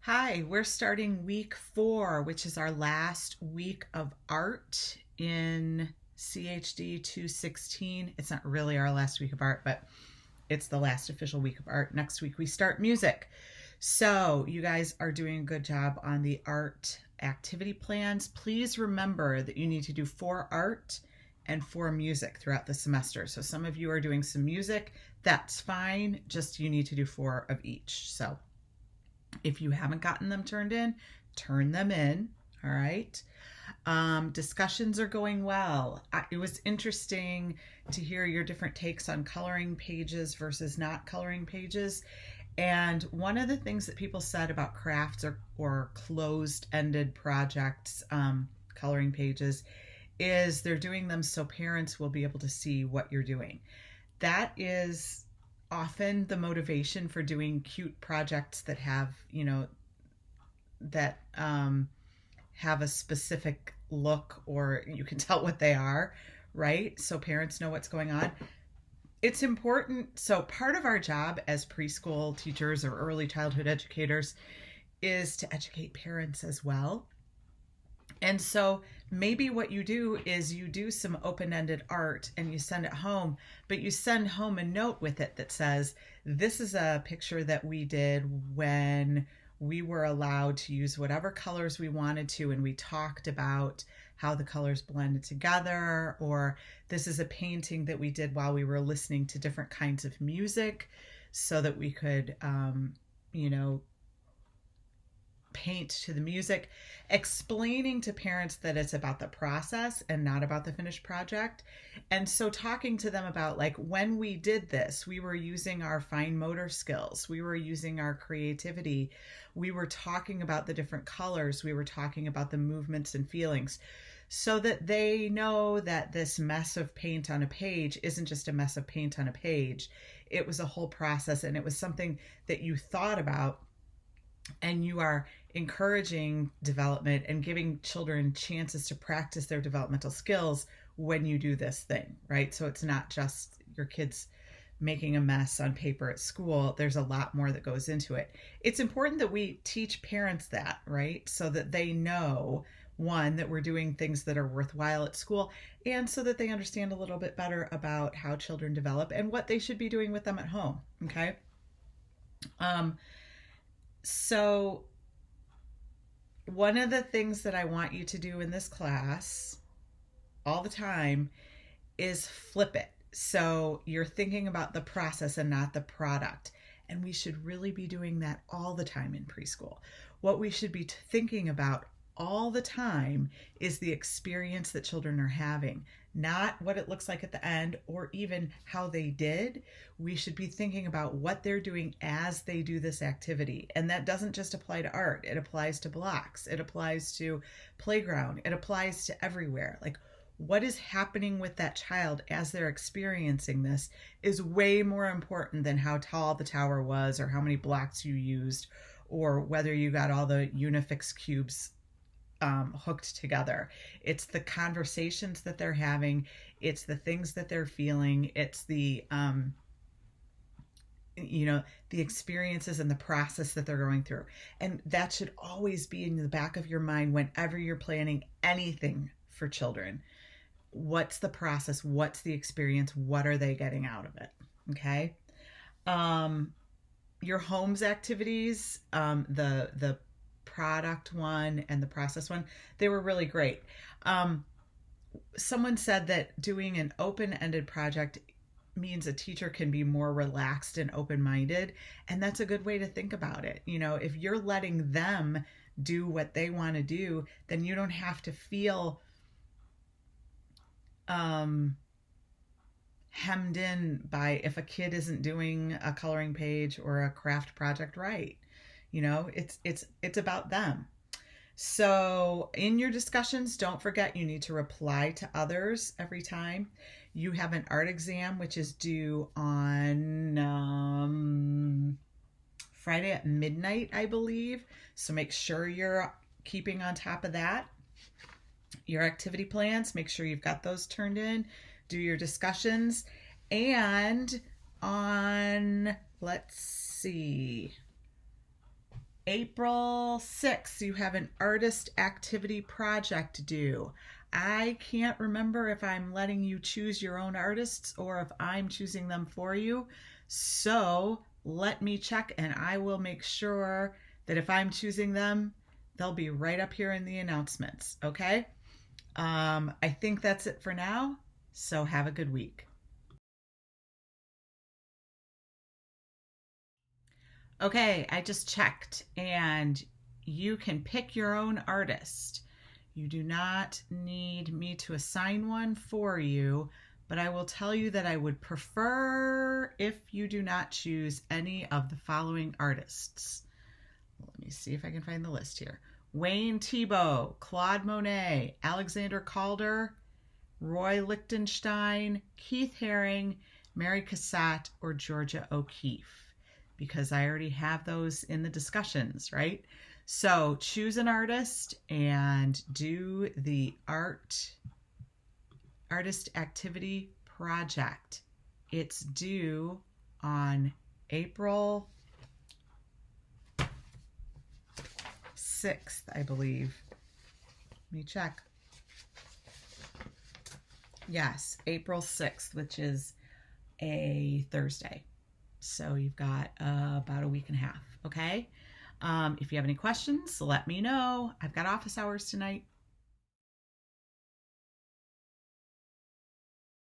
Hi, we're starting week 4, which is our last week of art in CHD 216. It's not really our last week of art, but it's the last official week of art. Next week we start music. So you guys are doing a good job on the art activity plans. Please remember that you need to do 4 art and 4 music throughout the semester. So some of you are doing some music. That's fine. Just you need to do 4 of each. So if you haven't gotten them turned in, turn them in. All right. Discussions are going well. It was interesting to hear your different takes on coloring pages versus not coloring pages. And one of the things that people said about crafts or closed-ended projects, coloring pages, is they're doing them so parents will be able to see what you're doing. That is often the motivation for doing cute projects that have, that have a specific look or you can tell what they are, right? So parents know what's going on. It's important. So part of our job as preschool teachers or early childhood educators is to educate parents as well. And so maybe what you do is you do some open-ended art and you send it home, but you send home a note with it that says, this is a picture that we did when we were allowed to use whatever colors we wanted to, and we talked about how the colors blended together, or this is a painting that we did while we were listening to different kinds of music so that we could, paint to the music, explaining to parents that it's about the process and not about the finished project. And so talking to them about, like, when we did this, we were using our fine motor skills, we were using our creativity, we were talking about the different colors, we were talking about the movements and feelings, so that they know that this mess of paint on a page isn't just a mess of paint on a page. It was a whole process, and it was something that you thought about, and you are encouraging development and giving children chances to practice their developmental skills when you do this thing, right? So it's not just your kids making a mess on paper at school. There's a lot more that goes into it. It's important that we teach parents that, right? So that they know, one, that we're doing things that are worthwhile at school, and so that they understand a little bit better about how children develop and what they should be doing with them at home, okay? So one of the things that I want you to do in this class all the time is flip it. So you're thinking about the process and not the product. And we should really be doing that all the time in preschool. What we should be thinking about all the time is the experience that children are having, not what it looks like at the end or even how they did. We should be thinking about what they're doing as they do this activity. And that doesn't just apply to art. It applies to blocks. It applies to playground. It applies to everywhere. Like, what is happening with that child as they're experiencing this is way more important than how tall the tower was or how many blocks you used or whether you got all the Unifix cubes hooked together. It's the conversations that they're having. It's the things that they're feeling. It's the, the experiences and the process that they're going through. And that should always be in the back of your mind whenever you're planning anything for children. What's the process? What's the experience? What are they getting out of it? Okay. Your homes activities, the product one and the process one, they were really great. Someone said that doing an open-ended project means a teacher can be more relaxed and open-minded, and that's a good way to think about it. If you're letting them do what they want to do, then you don't have to feel hemmed in by if a kid isn't doing a coloring page or a craft project right. It's about them. So in your discussions, don't forget you need to reply to others every time. You have an art exam, which is due on Friday at midnight, I believe. So make sure you're keeping on top of that. Your activity plans, make sure you've got those turned in. Do your discussions. And on, let's see, April 6th, you have an artist activity project due. I can't remember if I'm letting you choose your own artists or if I'm choosing them for you. So let me check and I will make sure that if I'm choosing them, they'll be right up here in the announcements. Okay? I think that's it for now. So have a good week. Okay, I just checked and you can pick your own artist. You do not need me to assign one for you, but I will tell you that I would prefer if you do not choose any of the following artists. Let me see if I can find the list here. Wayne Thiebaud, Claude Monet, Alexander Calder, Roy Lichtenstein, Keith Haring, Mary Cassatt, or Georgia O'Keeffe, because I already have those in the discussions, right? So choose an artist and do the artist activity project. It's due on April 6th, I believe. Let me check. Yes, April 6th, which is a Thursday. So you've got about a week and a half, okay? If you have any questions, let me know. I've got office hours tonight.